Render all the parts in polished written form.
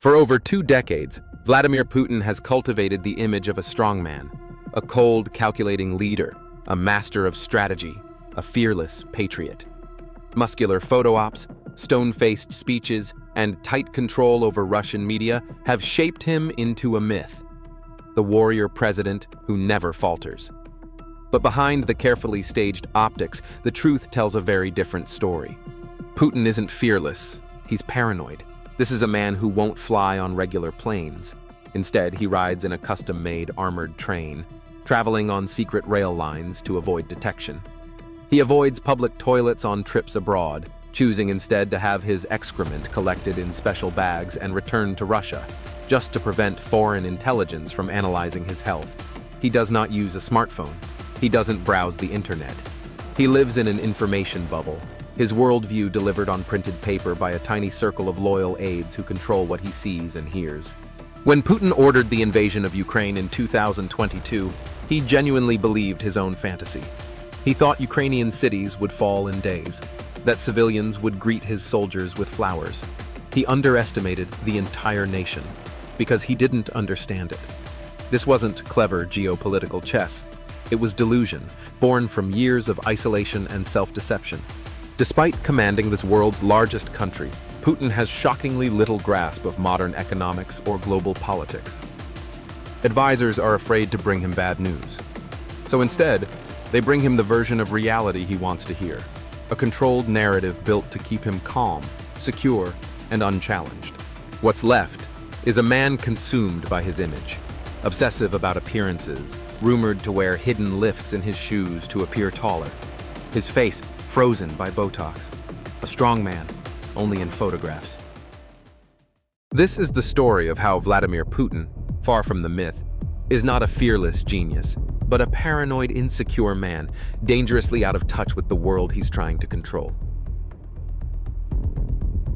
For over 2 decades, Vladimir Putin has cultivated the image of a strongman, a cold, calculating leader, a master of strategy, a fearless patriot. Muscular photo ops, stone-faced speeches, and tight control over Russian media have shaped him into a myth, the warrior president who never falters. But behind the carefully staged optics, the truth tells a very different story. Putin isn't fearless, he's paranoid. This is a man who won't fly on regular planes. Instead, he rides in a custom-made armored train, traveling on secret rail lines to avoid detection. He avoids public toilets on trips abroad, choosing instead to have his excrement collected in special bags and returned to Russia, just to prevent foreign intelligence from analyzing his health. He does not use a smartphone. He doesn't browse the internet. He lives in an information bubble, his worldview delivered on printed paper by a tiny circle of loyal aides who control what he sees and hears. When Putin ordered the invasion of Ukraine in 2022, he genuinely believed his own fantasy. He thought Ukrainian cities would fall in days, that civilians would greet his soldiers with flowers. He underestimated the entire nation, because he didn't understand it. This wasn't clever geopolitical chess. It was delusion, born from years of isolation and self-deception. Despite commanding this world's largest country, Putin has shockingly little grasp of modern economics or global politics. Advisors are afraid to bring him bad news. So instead, they bring him the version of reality he wants to hear, a controlled narrative built to keep him calm, secure, and unchallenged. What's left is a man consumed by his image, obsessive about appearances, rumored to wear hidden lifts in his shoes to appear taller, his face frozen by Botox, a strong man, only in photographs. This is the story of how Vladimir Putin, far from the myth, is not a fearless genius, but a paranoid, insecure man, dangerously out of touch with the world he's trying to control.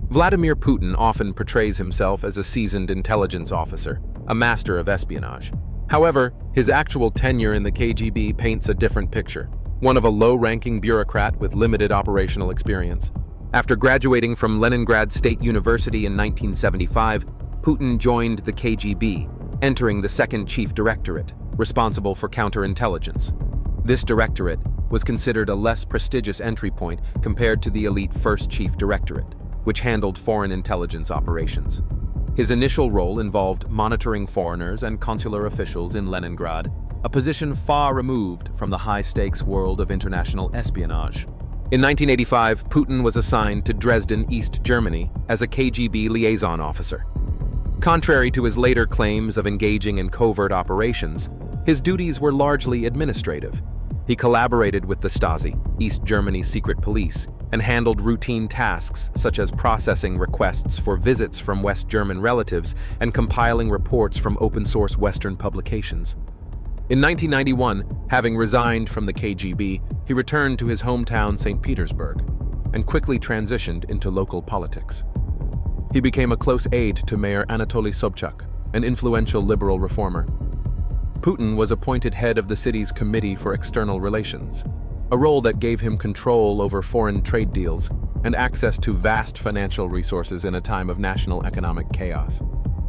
Vladimir Putin often portrays himself as a seasoned intelligence officer, a master of espionage. However, his actual tenure in the KGB paints a different picture, one of a low-ranking bureaucrat with limited operational experience. After graduating from Leningrad State University in 1975, Putin joined the KGB, entering the second chief directorate, responsible for counterintelligence. This directorate was considered a less prestigious entry point compared to the elite first chief directorate, which handled foreign intelligence operations. His initial role involved monitoring foreigners and consular officials in Leningrad, a position far removed from the high-stakes world of international espionage. In 1985, Putin was assigned to Dresden, East Germany, as a KGB liaison officer. Contrary to his later claims of engaging in covert operations, his duties were largely administrative. He collaborated with the Stasi, East Germany's secret police, and handled routine tasks such as processing requests for visits from West German relatives and compiling reports from open-source Western publications. In 1991, having resigned from the KGB, he returned to his hometown St. Petersburg and quickly transitioned into local politics. He became a close aide to Mayor Anatoly Sobchak, an influential liberal reformer. Putin was appointed head of the city's Committee for External Relations, a role that gave him control over foreign trade deals and access to vast financial resources in a time of national economic chaos.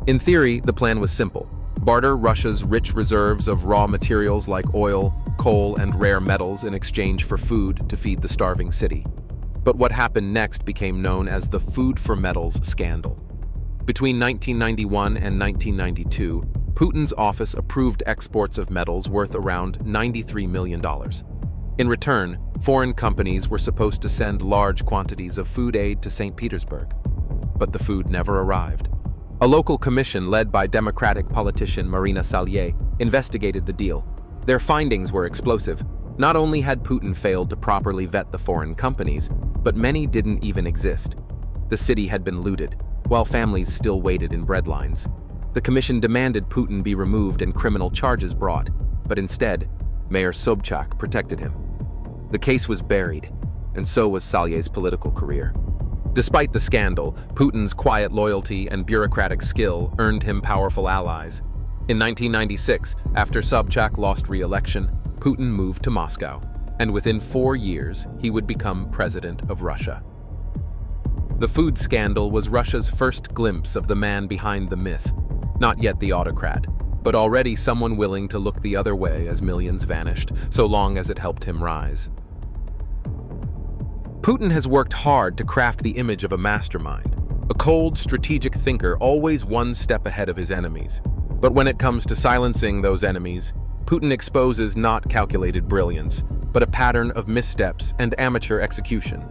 In theory, the plan was simple: barter Russia's rich reserves of raw materials like oil, coal, and rare metals in exchange for food to feed the starving city. But what happened next became known as the Food for Metals scandal. Between 1991 and 1992, Putin's office approved exports of metals worth around $93 million. In return, foreign companies were supposed to send large quantities of food aid to St. Petersburg. But the food never arrived. A local commission led by Democratic politician Marina Salier investigated the deal. Their findings were explosive. Not only had Putin failed to properly vet the foreign companies, but many didn't even exist. The city had been looted, while families still waited in breadlines. The commission demanded Putin be removed and criminal charges brought, but instead, Mayor Sobchak protected him. The case was buried, and so was Salier's political career. Despite the scandal, Putin's quiet loyalty and bureaucratic skill earned him powerful allies. In 1996, after Sobchak lost re-election, Putin moved to Moscow, and within 4 years, he would become president of Russia. The food scandal was Russia's first glimpse of the man behind the myth. Not yet the autocrat, but already someone willing to look the other way as millions vanished, so long as it helped him rise. Putin has worked hard to craft the image of a mastermind, a cold, strategic thinker always one step ahead of his enemies. But when it comes to silencing those enemies, Putin exposes not calculated brilliance, but a pattern of missteps and amateur execution.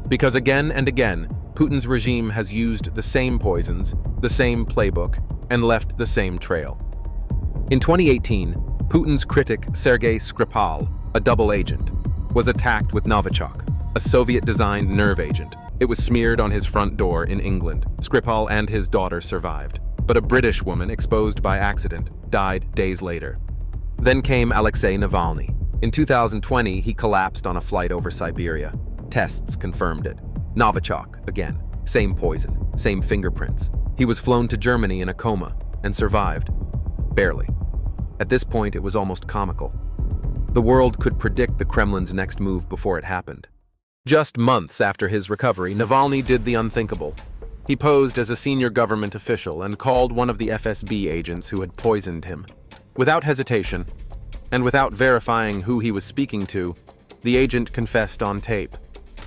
Because again and again, Putin's regime has used the same poisons, the same playbook, and left the same trail. In 2018, Putin's critic Sergei Skripal, a double agent, was attacked with Novichok, a Soviet-designed nerve agent. It was smeared on his front door in England. Skripal and his daughter survived, but a British woman exposed by accident died days later. Then came Alexei Navalny. In 2020, he collapsed on a flight over Siberia. Tests confirmed it. Novichok, again. Same poison, same fingerprints. He was flown to Germany in a coma and survived. Barely. At this point, it was almost comical. The world could predict the Kremlin's next move before it happened. Just months after his recovery, Navalny did the unthinkable. He posed as a senior government official and called one of the FSB agents who had poisoned him. Without hesitation, and without verifying who he was speaking to, the agent confessed on tape.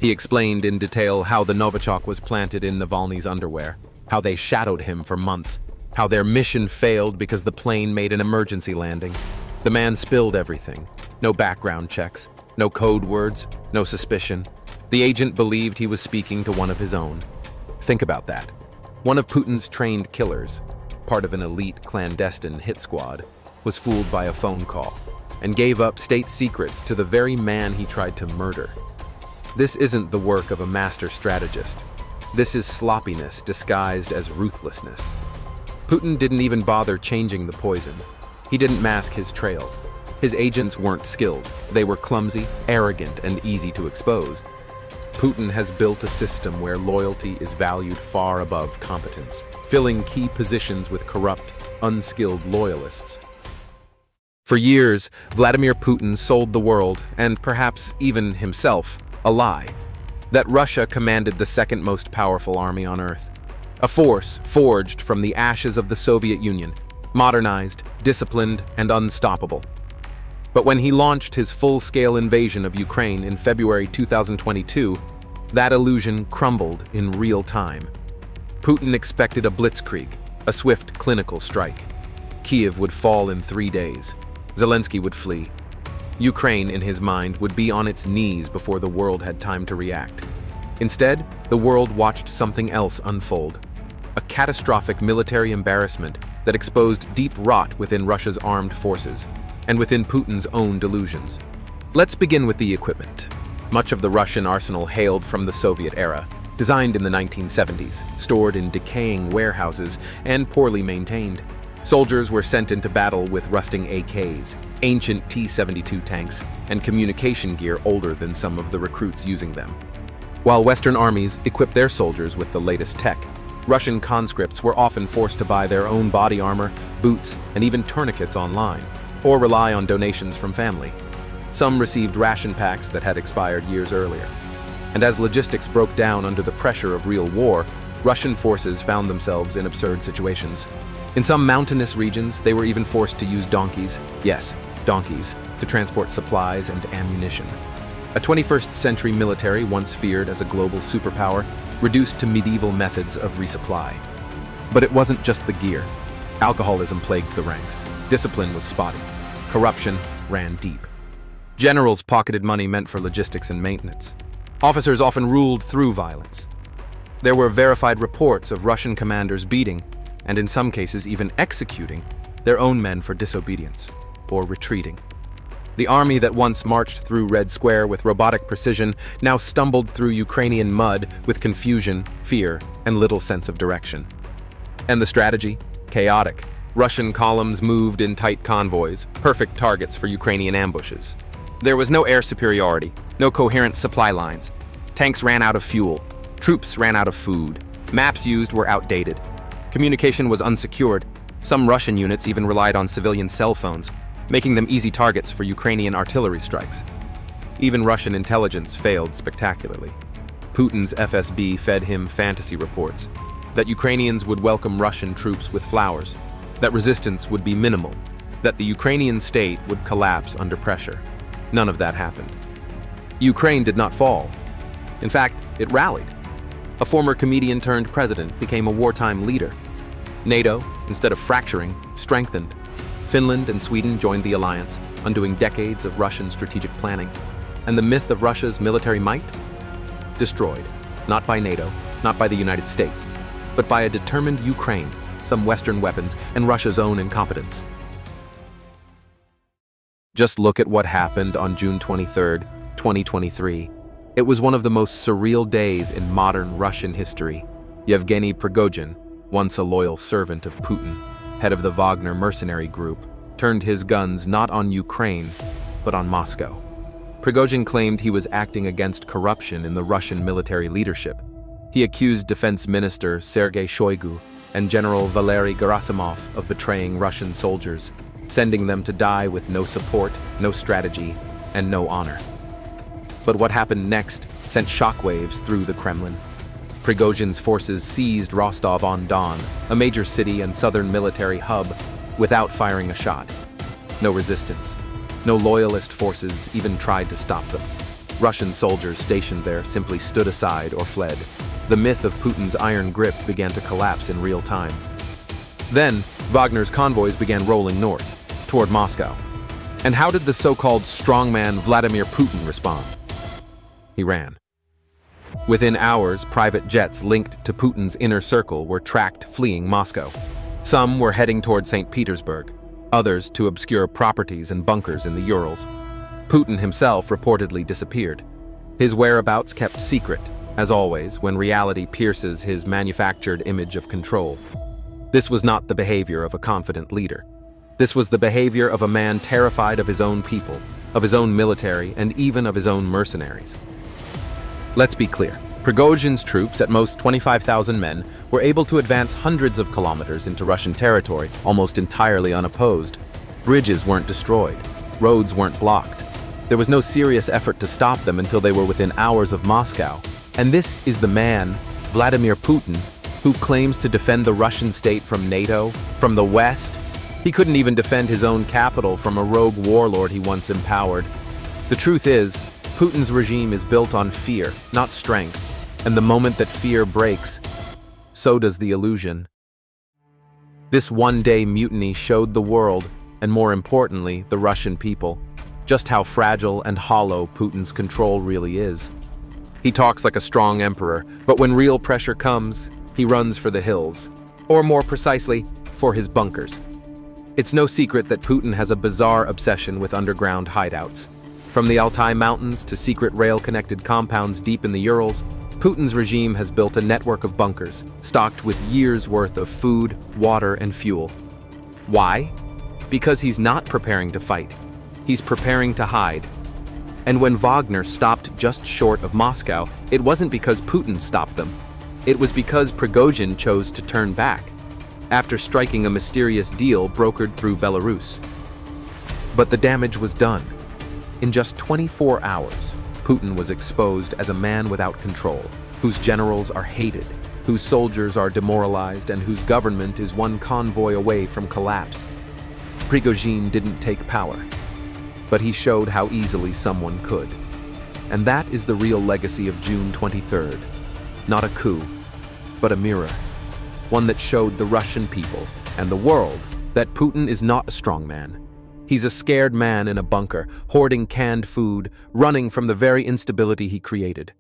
He explained in detail how the Novichok was planted in Navalny's underwear, how they shadowed him for months, how their mission failed because the plane made an emergency landing. The man spilled everything. No background checks, no code words, no suspicion. The agent believed he was speaking to one of his own. Think about that. One of Putin's trained killers, part of an elite clandestine hit squad, was fooled by a phone call and gave up state secrets to the very man he tried to murder. This isn't the work of a master strategist. This is sloppiness disguised as ruthlessness. Putin didn't even bother changing the poison. He didn't mask his trail. His agents weren't skilled. They were clumsy, arrogant, and easy to expose. Putin has built a system where loyalty is valued far above competence, filling key positions with corrupt, unskilled loyalists. For years, Vladimir Putin sold the world, and perhaps even himself, a lie. That Russia commanded the second most powerful army on Earth. A force forged from the ashes of the Soviet Union, modernized, disciplined, and unstoppable. But when he launched his full-scale invasion of Ukraine in February 2022, that illusion crumbled in real time. Putin expected a blitzkrieg, a swift clinical strike. Kiev would fall in 3 days. Zelensky would flee. Ukraine, in his mind, would be on its knees before the world had time to react. Instead, the world watched something else unfold. A catastrophic military embarrassment that exposed deep rot within Russia's armed forces, and within Putin's own delusions. Let's begin with the equipment. Much of the Russian arsenal hailed from the Soviet era, designed in the 1970s, stored in decaying warehouses, and poorly maintained. Soldiers were sent into battle with rusting AKs, ancient T-72 tanks, and communication gear older than some of the recruits using them. While Western armies equipped their soldiers with the latest tech, Russian conscripts were often forced to buy their own body armor, boots, and even tourniquets online, or rely on donations from family. Some received ration packs that had expired years earlier. And as logistics broke down under the pressure of real war, Russian forces found themselves in absurd situations. In some mountainous regions, they were even forced to use donkeys, yes, donkeys, to transport supplies and ammunition. A 21st century military once feared as a global superpower, reduced to medieval methods of resupply. But it wasn't just the gear. Alcoholism plagued the ranks. Discipline was spotty. Corruption ran deep. Generals pocketed money meant for logistics and maintenance. Officers often ruled through violence. There were verified reports of Russian commanders beating, and in some cases even executing, their own men for disobedience or retreating. The army that once marched through Red Square with robotic precision now stumbled through Ukrainian mud with confusion, fear, and little sense of direction. And the strategy? Chaotic. Russian columns moved in tight convoys, perfect targets for Ukrainian ambushes. There was no air superiority, no coherent supply lines. Tanks ran out of fuel. Troops ran out of food. Maps used were outdated. Communication was unsecured. Some Russian units even relied on civilian cell phones, making them easy targets for Ukrainian artillery strikes. Even Russian intelligence failed spectacularly. Putin's FSB fed him fantasy reports that Ukrainians would welcome Russian troops with flowers, that resistance would be minimal, that the Ukrainian state would collapse under pressure. None of that happened. Ukraine did not fall. In fact, it rallied. A former comedian turned president became a wartime leader. NATO, instead of fracturing, strengthened. Finland and Sweden joined the alliance, undoing decades of Russian strategic planning. And the myth of Russia's military might? Destroyed, not by NATO, not by the United States, but by a determined Ukraine, some Western weapons, and Russia's own incompetence. Just look at what happened on June 23, 2023. It was one of the most surreal days in modern Russian history. Yevgeny Prigozhin, once a loyal servant of Putin, head of the Wagner mercenary group, turned his guns not on Ukraine, but on Moscow. Prigozhin claimed he was acting against corruption in the Russian military leadership. He accused Defense Minister Sergei Shoigu and General Valery Gerasimov of betraying Russian soldiers, sending them to die with no support, no strategy, and no honor. But what happened next sent shockwaves through the Kremlin. Prigozhin's forces seized Rostov-on-Don, a major city and southern military hub, without firing a shot. No resistance. No loyalist forces even tried to stop them. Russian soldiers stationed there simply stood aside or fled. The myth of Putin's iron grip began to collapse in real time. Then, Wagner's convoys began rolling north, toward Moscow. And how did the so-called strongman Vladimir Putin respond? He ran. Within hours, private jets linked to Putin's inner circle were tracked fleeing Moscow. Some were heading toward St. Petersburg, others to obscure properties and bunkers in the Urals. Putin himself reportedly disappeared. His whereabouts kept secret, as always, when reality pierces his manufactured image of control. This was not the behavior of a confident leader. This was the behavior of a man terrified of his own people, of his own military, and even of his own mercenaries. Let's be clear. Prigozhin's troops, at most 25,000 men, were able to advance hundreds of kilometers into Russian territory, almost entirely unopposed. Bridges weren't destroyed. Roads weren't blocked. There was no serious effort to stop them until they were within hours of Moscow. And this is the man, Vladimir Putin, who claims to defend the Russian state from NATO, from the West. He couldn't even defend his own capital from a rogue warlord he once empowered. The truth is, Putin's regime is built on fear, not strength. And the moment that fear breaks, so does the illusion. This one-day mutiny showed the world, and more importantly, the Russian people, just how fragile and hollow Putin's control really is. He talks like a strong emperor, but when real pressure comes, he runs for the hills. Or more precisely, for his bunkers. It's no secret that Putin has a bizarre obsession with underground hideouts. From the Altai Mountains to secret rail-connected compounds deep in the Urals, Putin's regime has built a network of bunkers, stocked with years' worth of food, water, and fuel. Why? Because he's not preparing to fight. He's preparing to hide. And when Wagner stopped just short of Moscow, it wasn't because Putin stopped them. It was because Prigozhin chose to turn back, after striking a mysterious deal brokered through Belarus. But the damage was done. In just 24 hours, Putin was exposed as a man without control, whose generals are hated, whose soldiers are demoralized, and whose government is one convoy away from collapse. Prigozhin didn't take power, but he showed how easily someone could. And that is the real legacy of June 23rd. Not a coup, but a mirror. One that showed the Russian people and the world that Putin is not a strongman. He's a scared man in a bunker, hoarding canned food, running from the very instability he created.